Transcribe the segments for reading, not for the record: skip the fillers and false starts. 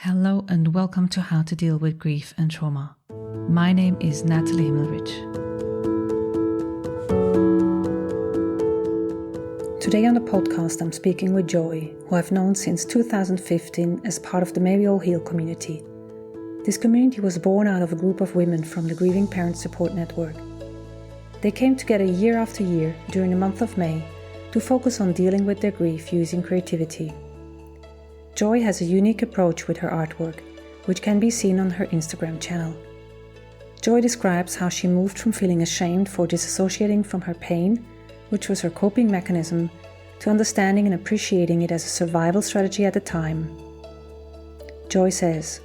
Hello and welcome to How to Deal with Grief and Trauma. My name is Natalie Himmelrich. Today on the podcast I'm speaking with Joy, who I've known since 2015 as part of the Maybe All Heal community. This community was born out of a group of women from the Grieving Parents Support Network. They came together year after year during the month of May to focus on dealing with their grief using creativity. Joy has a unique approach with her artwork, which can be seen on her Instagram channel. Joy describes how she moved from feeling ashamed for dissociating from her pain, which was her coping mechanism, to understanding and appreciating it as a survival strategy at the time. Joy says,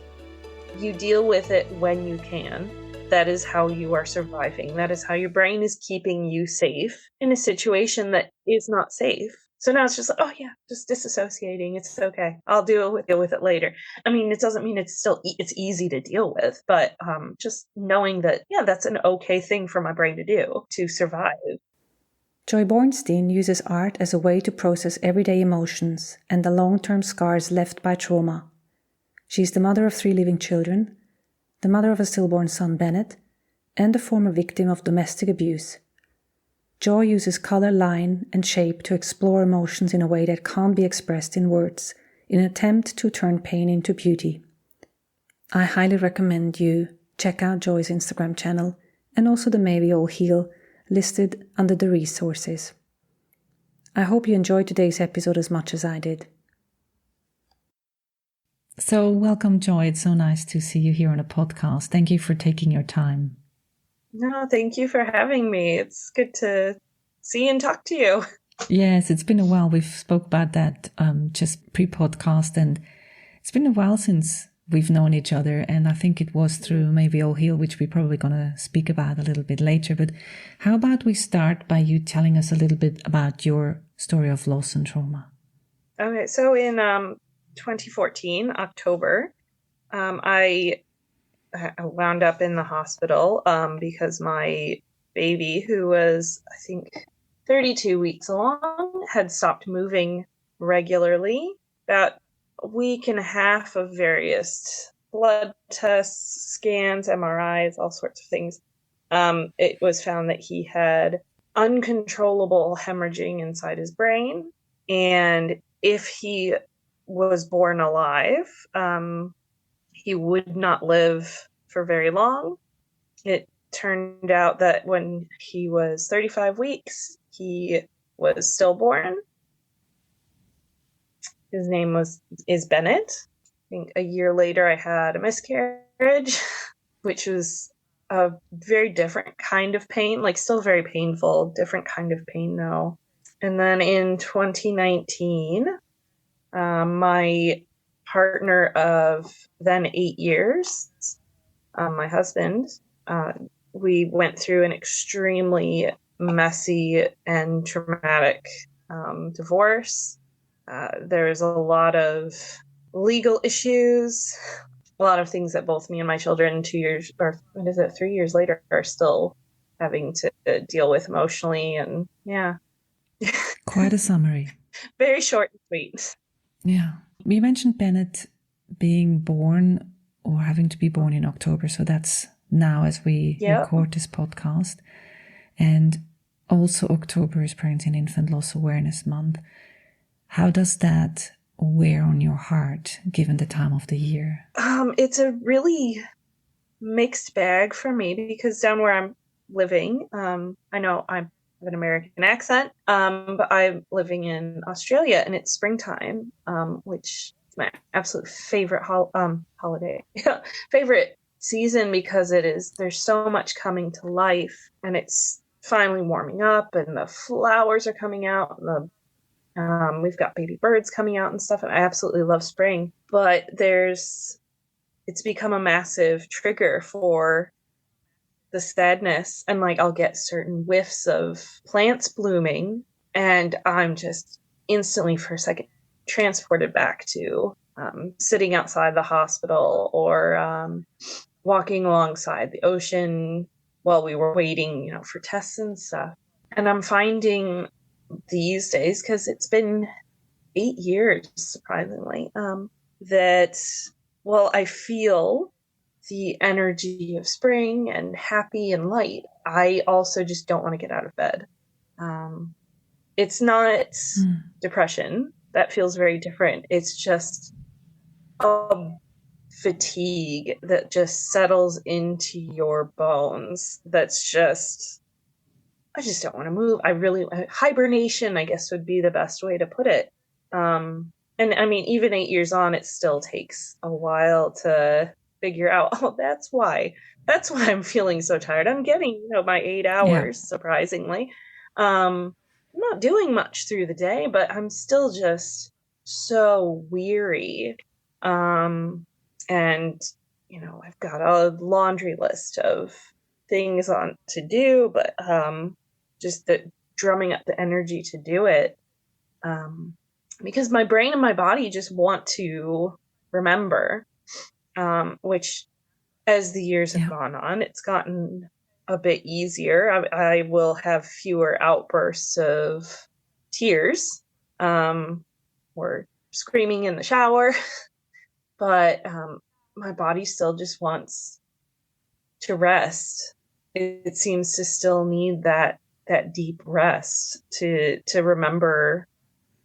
"You deal with it when you can. That is how you are surviving. That is how your brain is keeping you safe in a situation that is not safe. So now it's just like, oh yeah, just disassociating. It's okay. I'll deal with it later." I mean, it doesn't mean it's still it's easy to deal with, but just knowing that, yeah, that's an okay thing for my brain to do to survive. Joy Bornstein uses art as a way to process everyday emotions and the long-term scars left by trauma. She's the mother of 3 living children, the mother of a stillborn son, Bennett, and a former victim of domestic abuse. Joy uses color, line, and shape to explore emotions in a way that can't be expressed in words, in an attempt to turn pain into beauty. I highly recommend you check out Joy's Instagram channel and also the Maybe All Heal listed under the resources. I hope you enjoyed today's episode as much as I did. So welcome, Joy. It's so nice to see you here on a podcast. Thank you for taking your time. No, thank you for having me. It's good to see and talk to you. Yes, it's been a while. We've spoke about that just pre-podcast, and it's been a while since we've known each other, and I think it was through Maybe All Heal, which we're probably going to speak about a little bit later. But how about we start by you telling us a little bit about your story of loss and trauma? Okay, so in 2014, October, I wound up in the hospital because my baby, who was, I think, 32 weeks along, had stopped moving regularly. About a week and a half of various blood tests, scans, MRIs, all sorts of things. It was found that he had uncontrollable hemorrhaging inside his brain. And if he was born alive, he would not live for very long. It turned out that when he was 35 weeks, he was stillborn. His name is Bennett. I think a year later I had a miscarriage, which was a very different kind of pain, like still very painful, different kind of pain though. And then in 2019, my partner of then 8 years, my husband, we went through an extremely messy and traumatic divorce. There's a lot of legal issues, a lot of things that both me and my children 3 years later are still having to deal with emotionally. And yeah. Quite a summary. Very short and sweet. Yeah. We mentioned Bennett being born or having to be born in October. So that's now as we record this podcast. And also October is Pregnancy and Infant Loss Awareness Month. How does that wear on your heart given the time of the year? It's a really mixed bag for me because down where I'm living, I know I have an American accent, but I'm living in Australia and it's springtime, which is my absolute favorite holiday, favorite season because there's so much coming to life and it's finally warming up and the flowers are coming out and we've got baby birds coming out and stuff. And I absolutely love spring, but it's become a massive trigger for the sadness. And like, I'll get certain whiffs of plants blooming and I'm just instantly for a second transported back to sitting outside the hospital or walking alongside the ocean while we were waiting, for tests and stuff. And I'm finding these days, because it's been 8 years, surprisingly, that while I feel the energy of spring and happy and light, I also just don't want to get out of bed. It's not depression. That feels very different. It's just a fatigue that just settles into your bones. That's just, I just don't want to move. Hibernation, I guess, would be the best way to put it. And I mean, even 8 years on, it still takes a while to figure out, oh, that's why I'm feeling so tired. I'm getting, my 8 hours, surprisingly. I'm not doing much through the day, but I'm still just so weary. And, I've got a laundry list of things on to do, but just the drumming up the energy to do it. Because my brain and my body just want to remember, which as the years have gone on, it's gotten a bit easier. I will have fewer outbursts of tears or screaming in the shower, but my body still just wants to rest. It seems to still need that deep rest to remember,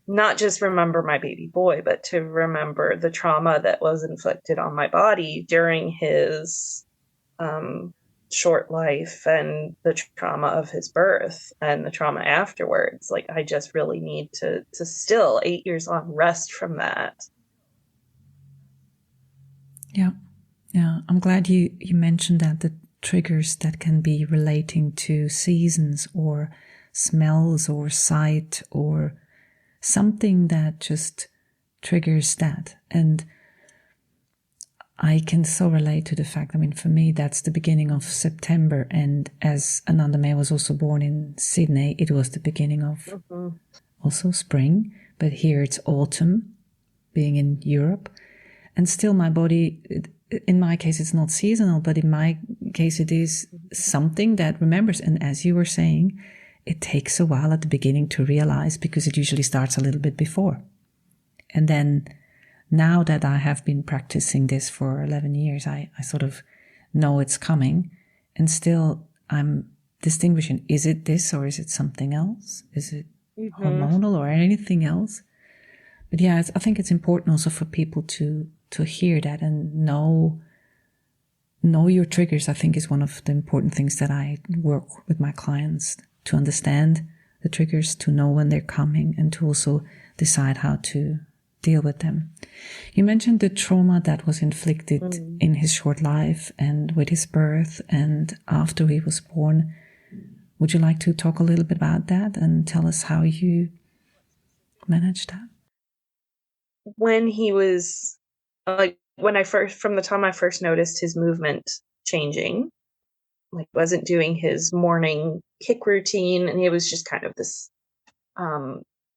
not just remember my baby boy, but to remember the trauma that was inflicted on my body during his short life, and the trauma of his birth and the trauma afterwards. Like, I just really need to still 8 years on rest from that. Yeah. I'm glad you mentioned that, the triggers that can be relating to seasons or smells or sight or something that just triggers that. And I can so relate to the fact, for me, that's the beginning of September. And as Ananda May was also born in Sydney, it was the beginning of also spring. But here it's autumn, being in Europe. And still my body, in my case, it's not seasonal, but in my case, it is something that remembers. And as you were saying, it takes a while at the beginning to realize, because it usually starts a little bit before. And then now that I have been practicing this for 11 years, I sort of know it's coming. And still I'm distinguishing, is it this or is it something else? Is it hormonal or anything else? But yeah, I think it's important also for people to hear that and know your triggers. I think is one of the important things that I work with my clients, to understand the triggers, to know when they're coming, and to also decide how to deal with them. You mentioned the trauma that was inflicted in his short life and with his birth and after he was born. Would you like to talk a little bit about that and tell us how you managed that? When he was from the time I first noticed his movement changing, like wasn't doing his morning kick routine, and it was just kind of this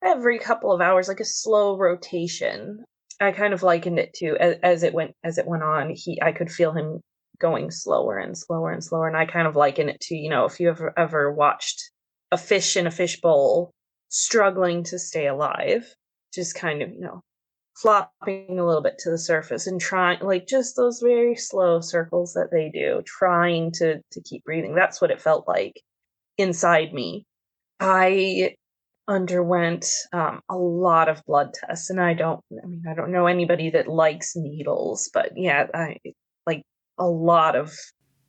every couple of hours, like a slow rotation. I kind of likened it to, as it went on, I could feel him going slower and slower and slower, and I kind of liken it to, if you ever watched a fish in a fishbowl struggling to stay alive, just kind of, flopping a little bit to the surface and trying, like, just those very slow circles that they do, trying to keep breathing. That's what it felt like inside me. I underwent a lot of blood tests, and I don't know anybody that likes needles, but yeah, I like a lot of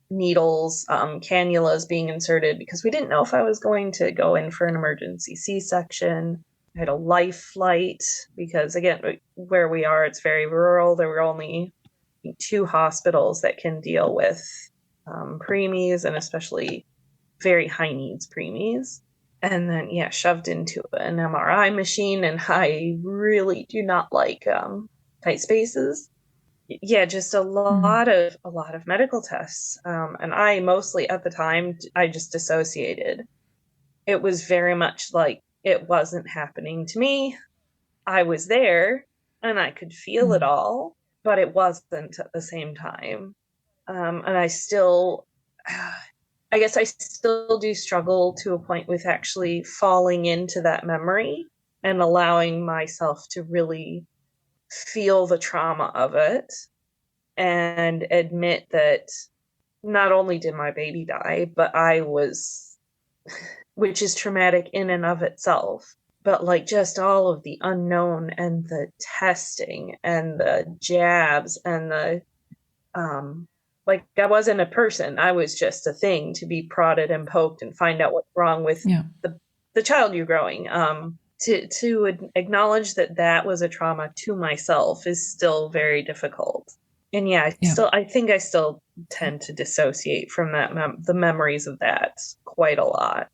needles, cannulas being inserted, because we didn't know if I was going to go in for an emergency C-section. I had a life flight, because again, where we are, it's very rural. There were only 2 hospitals that can deal with preemies, and especially very high needs preemies. And then, shoved into an MRI machine, and I really do not like tight spaces. Yeah, just a lot of medical tests. And I mostly, at the time, I just dissociated. It was very much like it wasn't happening to me. I was there and I could feel it all, but it wasn't at the same time. And I still, I guess I still do struggle to a point with actually falling into that memory and allowing myself to really feel the trauma of it. and admit that not only did my baby die, but I was, which is traumatic in and of itself, but like just all of the unknown and the testing and the jabs and the, like I wasn't a person. I was just a thing to be prodded and poked and find out what's wrong with the child you're growing. To acknowledge that was a trauma to myself is still very difficult. And I think I still tend to dissociate from that, the memories of that quite a lot.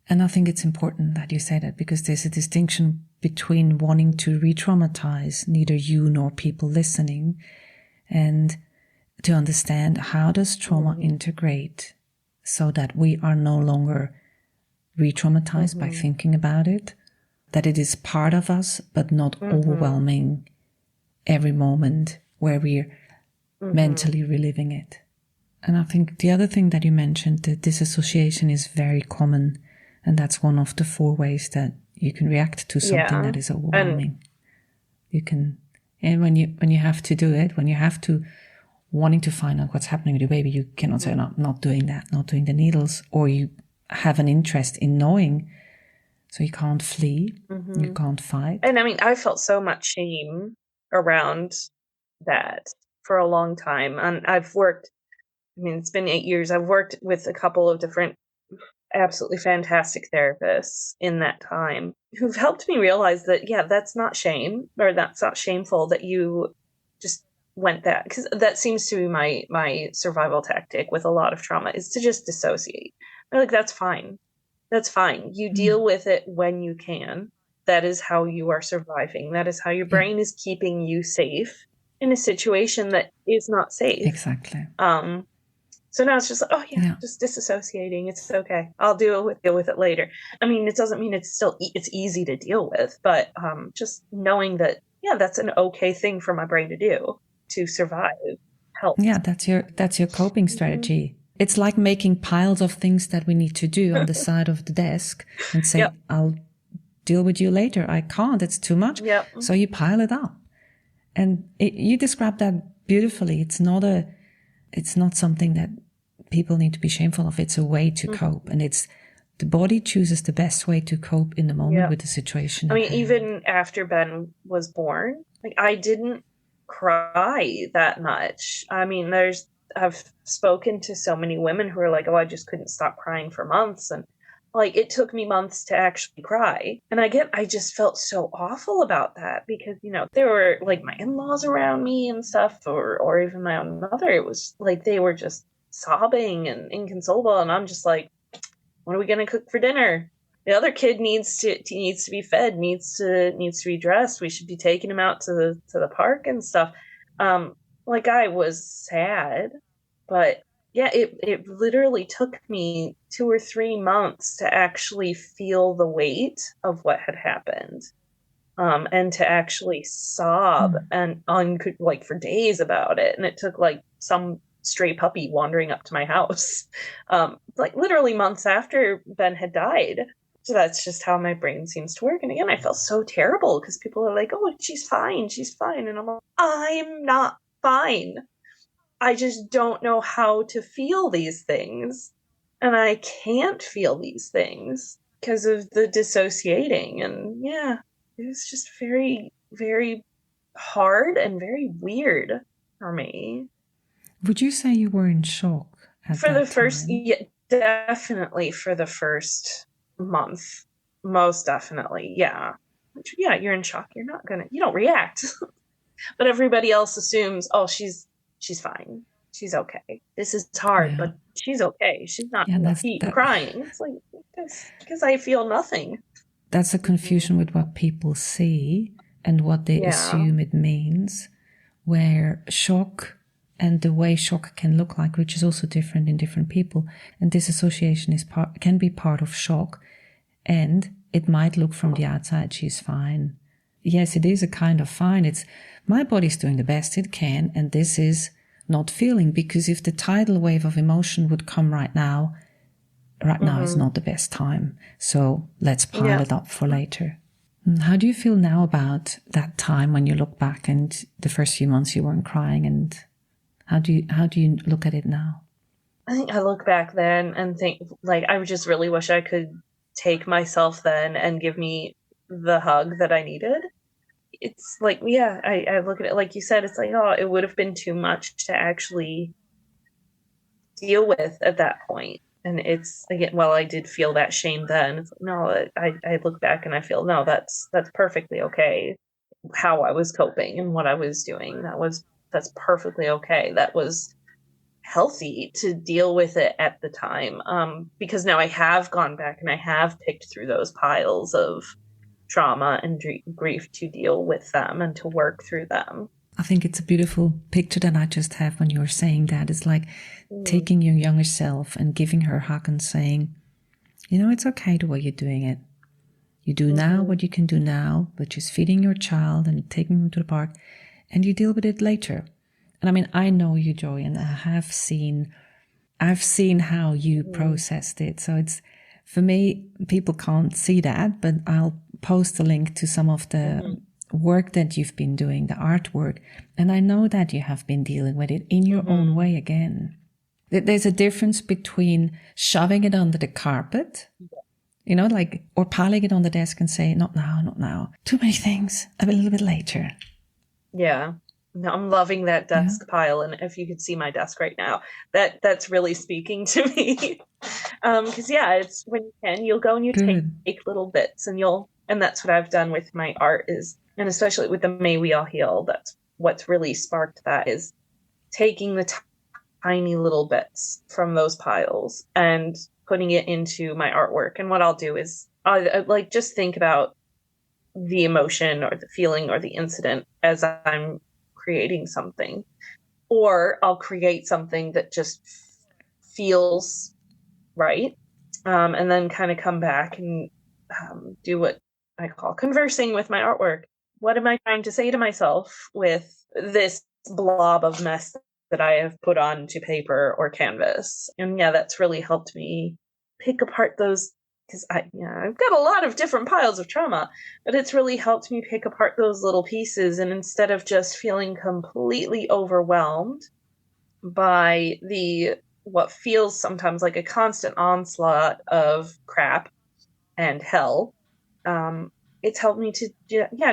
And I think it's important that you say that, because there's a distinction between wanting to re-traumatize neither you nor people listening, and to understand how does trauma integrate so that we are no longer re-traumatized by thinking about it, that it is part of us, but not overwhelming every moment where we're mentally reliving it. And I think the other thing that you mentioned, the disassociation, is very common. And that's one of the 4 ways that you can react to something that is overwhelming. And when you have to do it, when you have to, wanting to find out what's happening with your baby, you cannot say, no, not doing that, not doing the needles, or you have an interest in knowing. So you can't flee, you can't fight. And I mean, I felt so much shame around that for a long time. And it's been 8 years. I've worked with a couple of different absolutely fantastic therapists in that time who've helped me realize that, that's not shame, or that's not shameful that you just went that, because that seems to be my survival tactic with a lot of trauma, is to just dissociate. I'm like, that's fine. That's fine. You deal with it when you can. That is how you are surviving. That is how your brain is keeping you safe in a situation that is not safe. Exactly. So now it's just like, just disassociating. It's okay. I'll deal with it later. I mean, it doesn't mean it's easy to deal with, but just knowing that, that's an okay thing for my brain to do to survive helps. Yeah, that's your coping strategy. It's like making piles of things that we need to do on the side of the desk and say, I'll deal with you later. I can't. It's too much. So you pile it up. And you described that beautifully. It's not something that people need to be shameful of. It's a way to cope. And the body chooses the best way to cope in the moment with the situation. I mean, even after Ben was born, like, I didn't cry that much. I mean, I've spoken to so many women who are like, I just couldn't stop crying for months. And like, it took me months to actually cry. And I just felt so awful about that because, there were like my in-laws around me and stuff, or even my own mother. It was like, they were just sobbing and inconsolable. And I'm just like, when are we going to cook for dinner? The other kid needs to be fed, needs to be dressed. We should be taking him out to the park and stuff. Like, I was sad, but it literally took me 2 or 3 months to actually feel the weight of what had happened, and to actually sob and like for days about it. And it took like some stray puppy wandering up to my house, like literally months after Ben had died. So that's just how my brain seems to work. And again, I felt so terrible because people are like, oh, she's fine. And I'm like, I'm not fine. I just don't know how to feel these things. And I can't feel these things because of the dissociating. And it was just very, very hard and very weird for me. Would you say you were in shock for the first time? Yeah, definitely for the first month. Most definitely. Yeah. You're in shock. You don't react. But everybody else assumes, oh, she's fine. She's okay. This is hard, but she's okay. She's not in the heat crying. It's like, because I feel nothing. That's a confusion with what people see and what they assume it means, where shock and the way shock can look like, which is also different in different people. And disassociation can be part of shock, and it might look from the outside, she's fine. Yes, it is a kind of fine. It's my body's doing the best it can, and this is not feeling, because if the tidal wave of emotion would come right now is not the best time. So let's pile it up for later. How do you feel now about that time when you look back and the first few months you weren't crying, and how do you look at it now? I think I look back then and think, like, I just really wish I could take myself then and give me the hug that I needed. It's like, yeah, I look at it, like you said, it's like, oh, it would have been too much to actually deal with at that point. And it's, again, well, I did feel that shame then. It's like, no, I look back and I feel, no, that's perfectly okay. How I was coping and what I was doing, that's perfectly okay. That was healthy to deal with it at the time, because now I have gone back and I have picked through those piles of trauma and grief to deal with them and to work through them. I think it's a beautiful picture that I just have when you were saying that. It's like taking your younger self and giving her a hug and saying, you know, it's okay the way you're doing it. You do now what you can do now, which is feeding your child and taking them to the park, and you deal with it later. And I mean, I know you, Joy, and I've seen how you processed it. So it's, for me, people can't see that, but I'll post a link to some of the work that you've been doing, the artwork. And I know that you have been dealing with it in your own way again. There's a difference between shoving it under the carpet, you know, like, or piling it on the desk and say, not now, not now. Too many things, a little bit later. Yeah. No, I'm loving that desk pile. And if you could see my desk right now, that's really speaking to me. Because it's when you can, you'll go and you take little bits and that's what I've done with my art and especially with the May We All Heal, that's what's really sparked that, is taking the tiny little bits from those piles and putting it into my artwork. And what I'll do is I like just think about the emotion or the feeling or the incident as I'm creating something, or I'll create something that just feels right, and then kind of come back and do what I call conversing with my artwork. What am I trying to say to myself with this blob of mess that I have put onto paper or canvas? And that's really helped me pick apart those, because I've got a lot of different piles of trauma, but it's really helped me pick apart those little pieces. And instead of just feeling completely overwhelmed by what feels sometimes like a constant onslaught of crap and hell, it's helped me to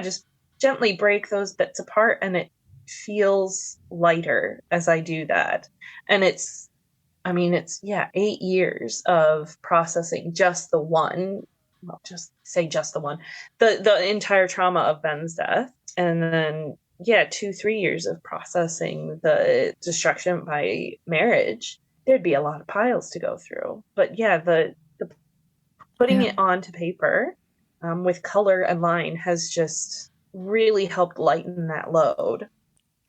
just gently break those bits apart, and it feels lighter as I do that. And it's 8 years of processing just the one, the entire trauma of Ben's death. And then, 2-3 years of processing the destruction by marriage. There'd be a lot of piles to go through. But the putting it onto paper with color and line has just really helped lighten that load.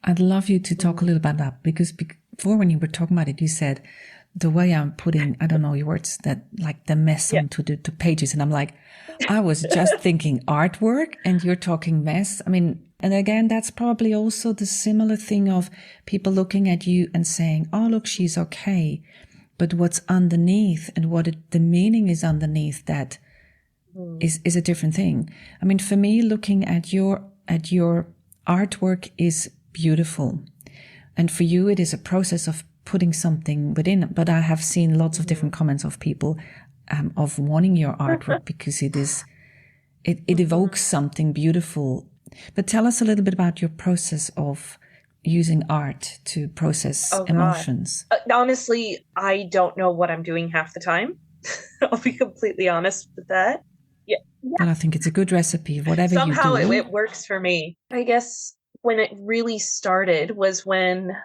I'd love you to talk a little about that, because before when you were talking about it, you said the way I'm putting, I don't know your words, that like the mess onto the pages. And I'm like, I was just thinking artwork and you're talking mess. I mean, and again, that's probably also the similar thing of people looking at you and saying, oh, look, she's okay. But what's underneath and the meaning is underneath that is a different thing. I mean, for me, looking at your artwork is beautiful. And for you, it is a process of putting something within. But I have seen lots of different comments of people of wanting your artwork because it evokes something beautiful. But tell us a little bit about your process of using art to process emotions. Honestly, I don't know what I'm doing half the time. I'll be completely honest with that. But I think it's a good recipe, whatever somehow you do. It works for me. I guess when it really started was when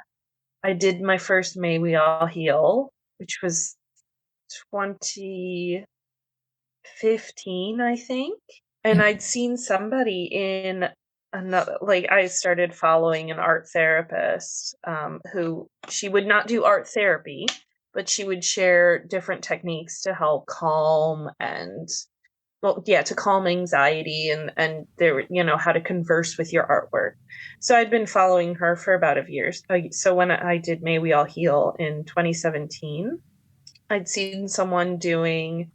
I did my first May We All Heal, which was 2015, I think. And I'd seen somebody in another, I started following an art therapist who, she would not do art therapy, but she would share different techniques to help calm and to calm anxiety and there, how to converse with your artwork. So I'd been following her for about a year. So when I did May We All Heal in 2017, I'd seen someone doing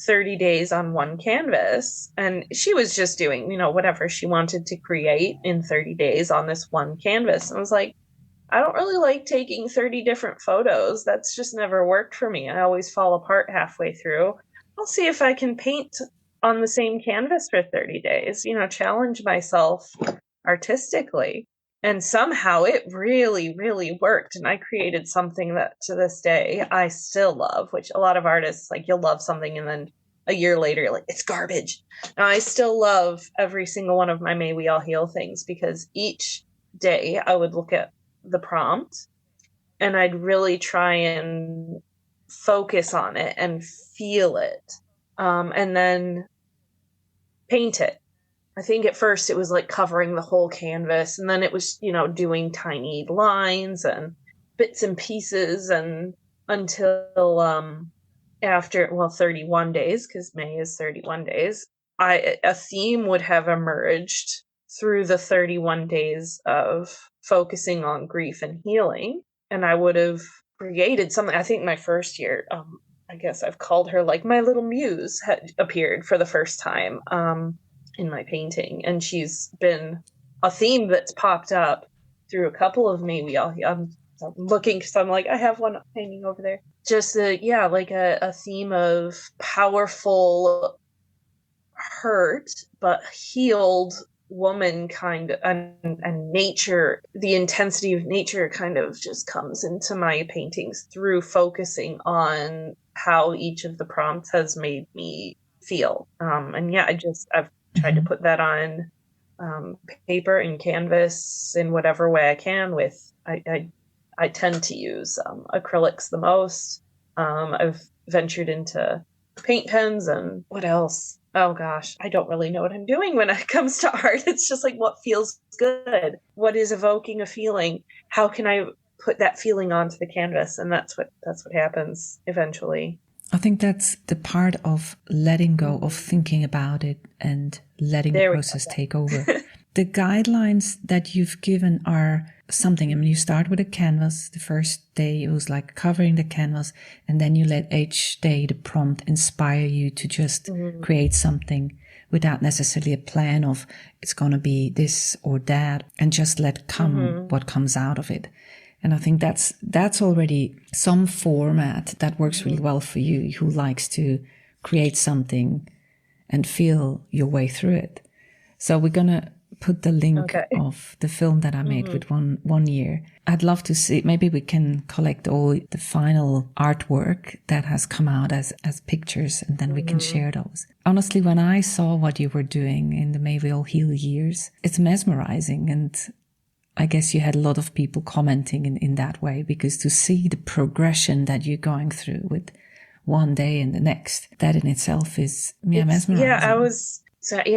30 days on one canvas. And she was just doing, whatever she wanted to create in 30 days on this one canvas. And I was like, I don't really like taking 30 different photos. That's just never worked for me. I always fall apart halfway through. I'll see if I can paint on the same canvas for 30 days, challenge myself artistically. And somehow it really, really worked. And I created something that to this day I still love, which a lot of artists, like, you'll love something and then a year later, you're like, it's garbage. Now, I still love every single one of my May We All Heal things, because each day I would look at the prompt and I'd really try and focus on it and feel it, and then paint it. I think at first it was like covering the whole canvas, and then it was, doing tiny lines and bits and pieces, and until after 31 days, because May is 31 days, a theme would have emerged through the 31 days of focusing on grief and healing. And I would have created something. I think my first year, I guess I've called her like my little muse, had appeared for the first time in my painting. And she's been a theme that's popped up through a couple of May We All Heal. I'm looking because I'm like, I have one painting over there. Just a theme of powerful hurt, but healed woman kind of, and nature, the intensity of nature kind of just comes into my paintings through focusing on how each of the prompts has made me feel. I've tried to put that on paper and canvas in whatever way I can. I tend to use acrylics the most. I've ventured into paint pens, and what else? Oh gosh, I don't really know what I'm doing when it comes to art. It's just like, what feels good? What is evoking a feeling? How can I put that feeling onto the canvas? And that's what happens eventually. I think that's the part of letting go of thinking about it and letting the process take over. The guidelines that you've given are something. I mean, you start with a canvas. The first day it was like covering the canvas, and then you let each day the prompt inspire you to just create something without necessarily a plan of it's going to be this or that, and just let come what comes out of it. And I think that's already some format that works really well for you, who likes to create something and feel your way through it. So we're going to put the link of the film that I made with one year. I'd love to see, maybe we can collect all the final artwork that has come out as pictures, and then we can share those. Honestly, when I saw what you were doing in the May We All Heal years, it's mesmerizing. And I guess you had a lot of people commenting in that way, because to see the progression that you're going through with one day and the next, that in itself is mesmerizing.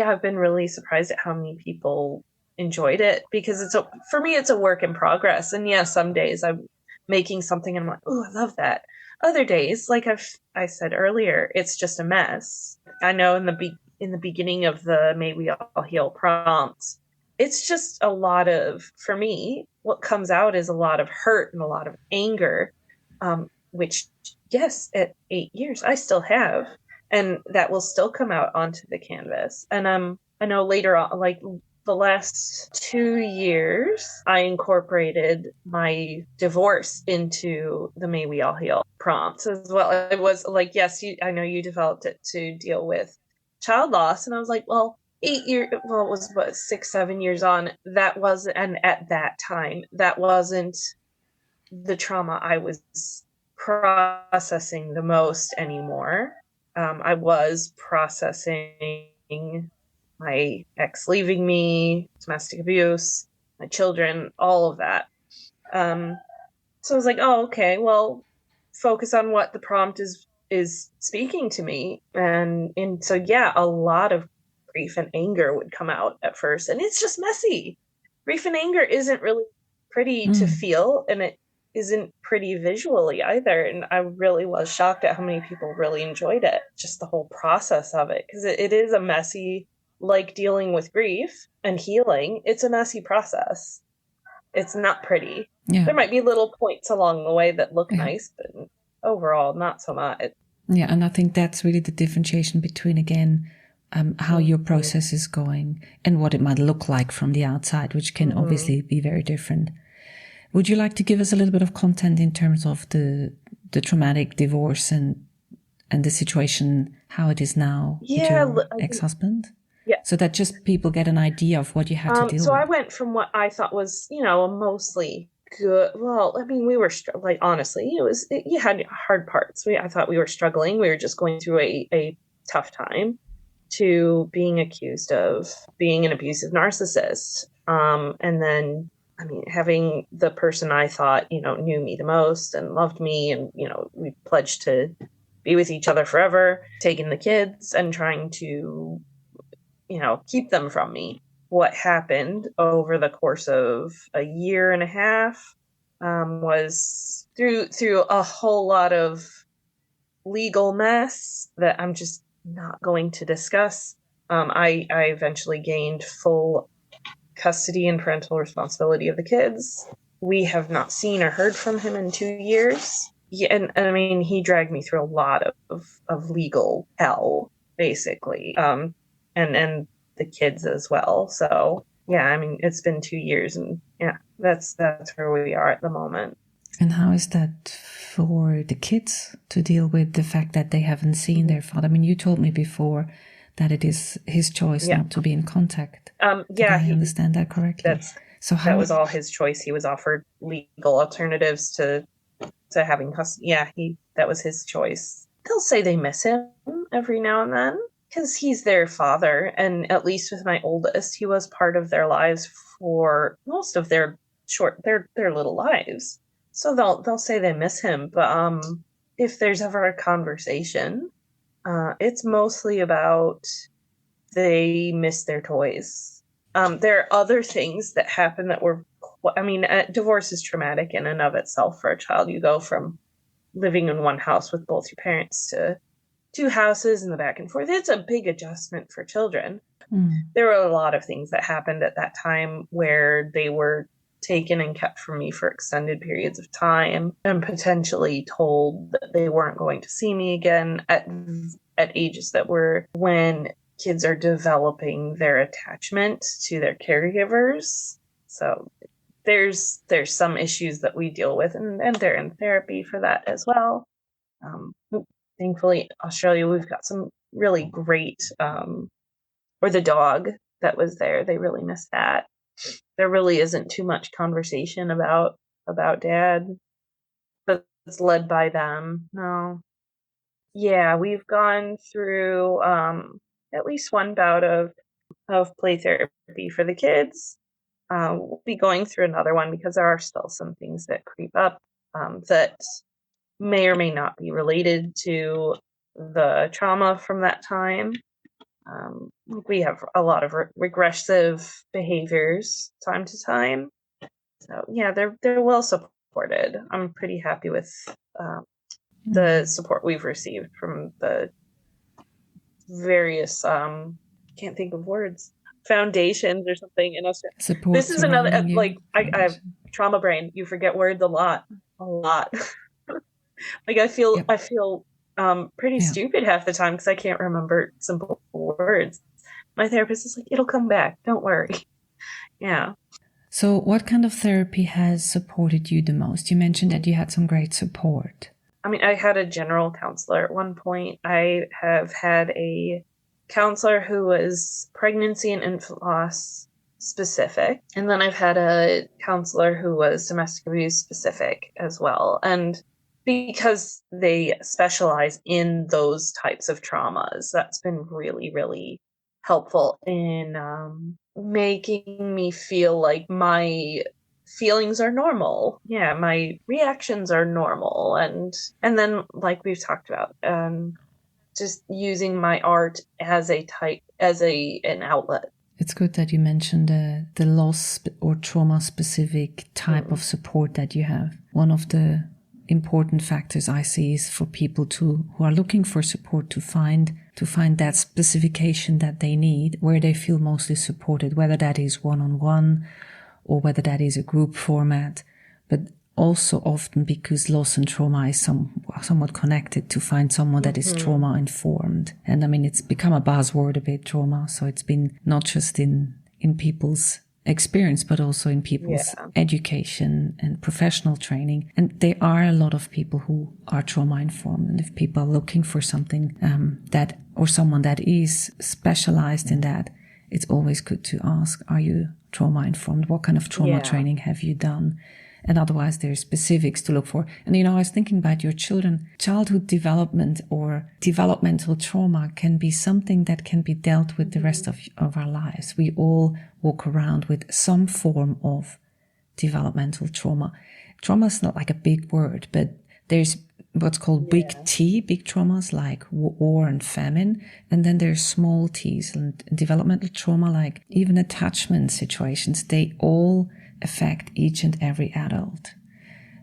I've been really surprised at how many people enjoyed it, because for me, it's a work in progress. And some days I'm making something and I'm like, oh, I love that. Other days, like I said earlier, it's just a mess. I know in the beginning of the May We All Heal prompts, it's just a lot of, for me, what comes out is a lot of hurt and a lot of anger, which, yes, at 8 years, I still have. And that will still come out onto the canvas. And I know later on, like the last 2 years, I incorporated my divorce into the May We All Heal prompts as well. It was like, yes, I know you developed it to deal with child loss. And I was like, well, 8 years, it was 6, 7 years on. That wasn't, and at that time, that wasn't the trauma I was processing the most anymore. I was processing my ex leaving me, domestic abuse, my children, all of that. So I was like, oh, okay, well, focus on what the prompt is speaking to me. And so, a lot of grief and anger would come out at first. And it's just messy. Grief and anger isn't really pretty to feel, and it isn't pretty visually either. And I really was shocked at how many people really enjoyed it, just the whole process of it, because it is a messy, like dealing with grief and healing, it's a messy process. It's not pretty. There might be little points along the way that look nice, but overall not so much. Yeah, and I think that's really the differentiation between, again, how your process is going and what it might look like from the outside, which can obviously be very different. Would you like to give us a little bit of content in terms of the traumatic divorce and the situation, how it is now with your ex-husband? Yeah. So that just people get an idea of what you had to deal so with. I went from what I thought was, a mostly good. Well, I mean, we were honestly, you had hard parts. I thought we were struggling. We were just going through a tough time, to being accused of being an abusive narcissist. And then, I mean, having the person I thought, knew me the most and loved me, and, we pledged to be with each other forever, taking the kids and trying to, keep them from me. What happened over the course of a year and a half was through a whole lot of legal mess that I'm just not going to discuss. I eventually gained full custody and parental responsibility of the kids. We have not seen or heard from him in 2 years. Yeah, and I mean, he dragged me through a lot of legal hell, basically, and the kids as well. So yeah, I mean, it's been 2 years, and yeah, that's where we are at the moment. And how is that for the kids to deal with the fact that they haven't seen their father? I mean, you told me before that it is his choice not to be in contact. Did I understand that correctly? That was all his choice. He was offered legal alternatives to having custody. Yeah, that was his choice. They'll say they miss him every now and then because he's their father, and at least with my oldest, he was part of their lives for most of their little lives. So they'll say they miss him, but if there's ever a conversation, it's mostly about they miss their toys. There are other things that happen that were, divorce is traumatic in and of itself for a child. You go from living in one house with both your parents to 2 houses and the back and forth. It's a big adjustment for children. There were a lot of things that happened at that time where they were taken and kept from me for extended periods of time and potentially told that they weren't going to see me again at ages that were when kids are developing their attachment to their caregivers. So there's some issues that we deal with, and they're in therapy for that as well. Thankfully, Australia, we've got some really great, or the dog that was there, they really miss that. There really isn't too much conversation about dad that's led by them. No. Yeah, we've gone through at least one bout of play therapy for the kids. We'll be going through another one because there are still some things that creep up that may or may not be related to the trauma from that time. We have a lot of regressive behaviors time to time. So yeah, they're well supported. I'm pretty happy with the support we've received from the various can't think of words, foundations or something in Australia. This is another I have trauma brain. You forget words a lot. Like I feel pretty stupid half the time because I can't remember simple words. My therapist is like, it'll come back, don't worry. Yeah. So what kind of therapy has supported you the most? You mentioned that you had some great support. I mean, I had a general counselor at one point. I have had a counselor who was pregnancy and infant loss specific. And then I've had a counselor who was domestic abuse specific as well. And because they specialize in those types of traumas, that's been really, really helpful in making me feel like my feelings are normal. Yeah, my reactions are normal. And then, like we've talked about, just using my art as an outlet. It's good that you mentioned the loss or trauma specific type of support that you have. One of the important factors I see is for people who are looking for support to find that specification that they need, where they feel mostly supported, whether that is one-on-one or whether that is a group format. But also often because loss and trauma is somewhat connected, to find someone that is trauma informed. And I mean, it's become a buzzword a bit, trauma. So it's been not just in people's experience, but also in people's education and professional training. And there are a lot of people who are trauma informed. And if people are looking for something that, or someone that is specialized in that, it's always good to ask, are you trauma informed? What kind of trauma training have you done? And otherwise there's specifics to look for. And, I was thinking about your childhood development or developmental trauma can be something that can be dealt with the rest of our lives. We all walk around with some form of developmental trauma. Trauma is not like a big word, but there's what's called big T, big traumas like war and famine. And then there's small T's and developmental trauma, like even attachment situations. They all affect each and every adult.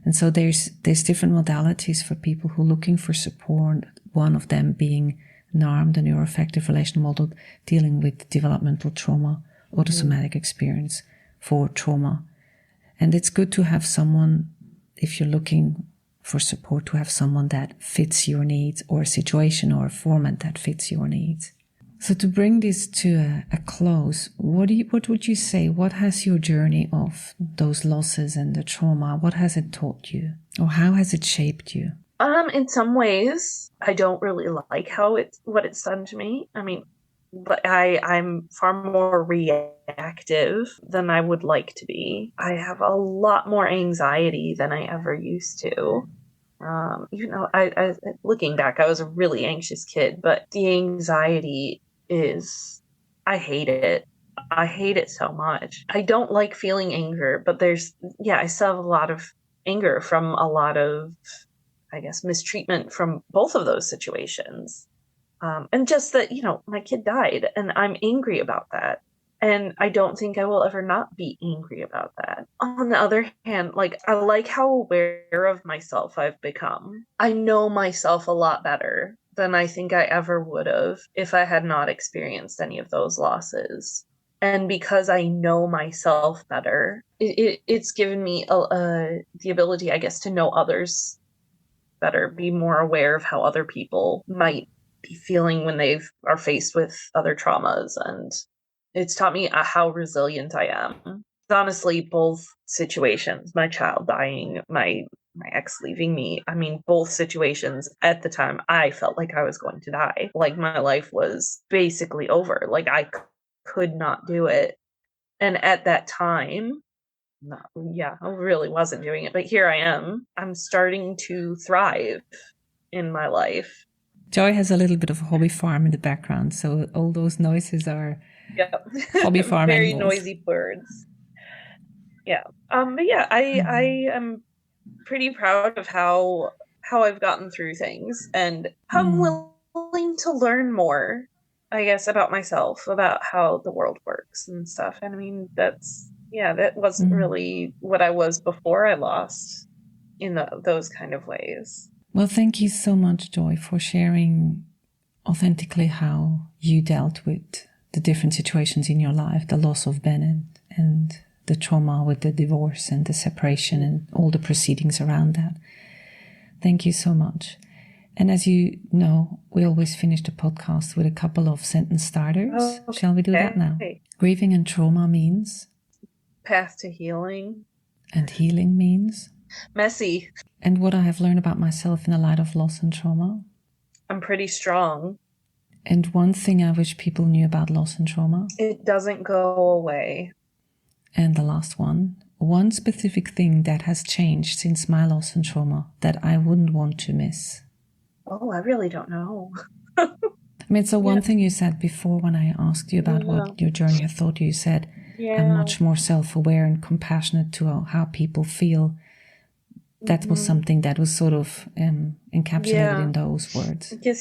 And so there's different modalities for people who are looking for support. One of them being NARM, the neuroaffective relational model, dealing with developmental trauma, autosomatic experience for trauma. And it's good to have someone, if you're looking for support, to have someone that fits your needs, or a situation or a format that fits your needs. So to bring this to a close, what would you say? What has your journey of those losses and the trauma, what has it taught you? Or how has it shaped you? In some ways, I don't really like what it's done to me. I mean, but I'm far more reactive than I would like to be. I have a lot more anxiety than I ever used to. I looking back, I was a really anxious kid, but the anxiety I hate it. I hate it so much. I don't like feeling anger, but I still have a lot of anger from a lot of, I guess, mistreatment from both of those situations. And just that, my kid died and I'm angry about that. And I don't think I will ever not be angry about that. On the other hand, I like how aware of myself I've become. I know myself a lot better than I think I ever would have if I had not experienced any of those losses. And because I know myself better, it's given me the ability, I guess, to know others better, be more aware of how other people might be feeling when they are faced with other traumas. And it's taught me how resilient I am. Honestly, both situations, my child dying, my ex leaving me, I mean, both situations at the time, I felt like I was going to die. Like my life was basically over. Like I could not do it. And at that time, I really wasn't doing it. But here I am. I'm starting to thrive in my life. Joy has a little bit of a hobby farm in the background. So all those noises are hobby farm very animals. Noisy birds. Yeah. But yeah, I am pretty proud of how I've gotten through things, and I'm willing to learn more, I guess, about myself, about how the world works and stuff. And I mean, that wasn't really what I was before I lost in those kind of ways. Well, thank you so much, Joy, for sharing authentically how you dealt with the different situations in your life, the loss of Bennett and the trauma with the divorce and the separation and all the proceedings around that. Thank you so much. And as you know, we always finish the podcast with a couple of sentence starters. Okay. Shall we do that now? Grieving and trauma means? Path to healing. And healing means? Messy. And what I have learned about myself in the light of loss and trauma? I'm pretty strong. And one thing I wish people knew about loss and trauma? It doesn't go away. And the last one specific thing that has changed since my loss and trauma that I wouldn't want to miss. Oh, I really don't know. I mean, so one thing you said before when I asked you about what your journey, I thought you said, I'm much more self-aware and compassionate to how people feel. That was something that was sort of encapsulated in those words. Because,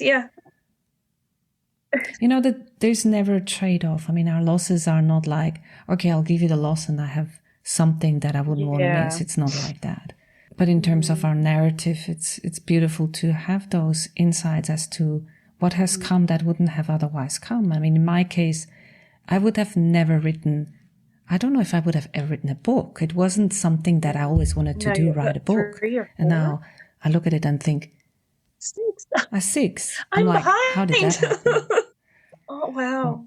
that there's never a trade-off. I mean, our losses are not like, okay, I'll give you the loss and I have something that I wouldn't want to miss. It's not like that. But in terms of our narrative, it's beautiful to have those insights as to what has come that wouldn't have otherwise come. I mean, in my case, I would have never written I don't know if I would have ever written a book. It wasn't something that I always wanted to do, write a book. 3 or 4? And now I look at it and think, 6. a 6. I'm like, behind. How did that happen? Oh, wow.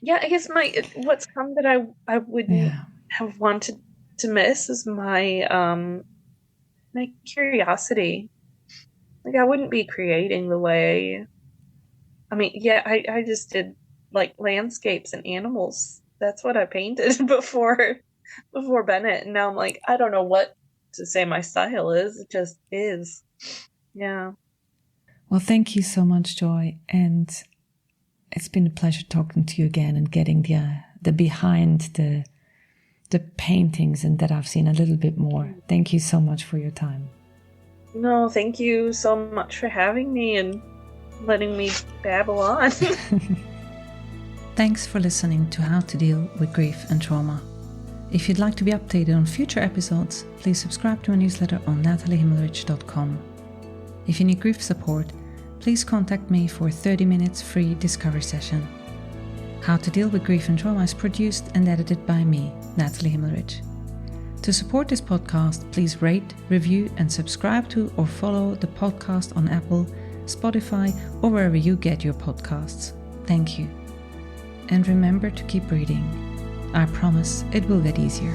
Yeah, I guess what's come that I wouldn't have wanted to miss is my my curiosity. Like, I wouldn't be creating the way. I mean, yeah, I just did like landscapes and animals. That's what I painted before Bennett, and now I'm like, I don't know what to say my style is. It just is. Yeah. Well, thank you so much, Joy, and it's been a pleasure talking to you again and getting the behind the paintings and that I've seen a little bit more. Thank you so much for your time. No, thank you so much for having me and letting me babble on. Thanks for listening to How to Deal with Grief and Trauma. If you'd like to be updated on future episodes, please subscribe to my newsletter on nataliehimmelrich.com. If you need grief support, please contact me for a 30 minutes free discovery session. How to Deal with Grief and Trauma is produced and edited by me, Natalie Himmelrich. To support this podcast, please rate, review, and subscribe to or follow the podcast on Apple, Spotify, or wherever you get your podcasts. Thank you. And remember to keep breathing. I promise it will get easier.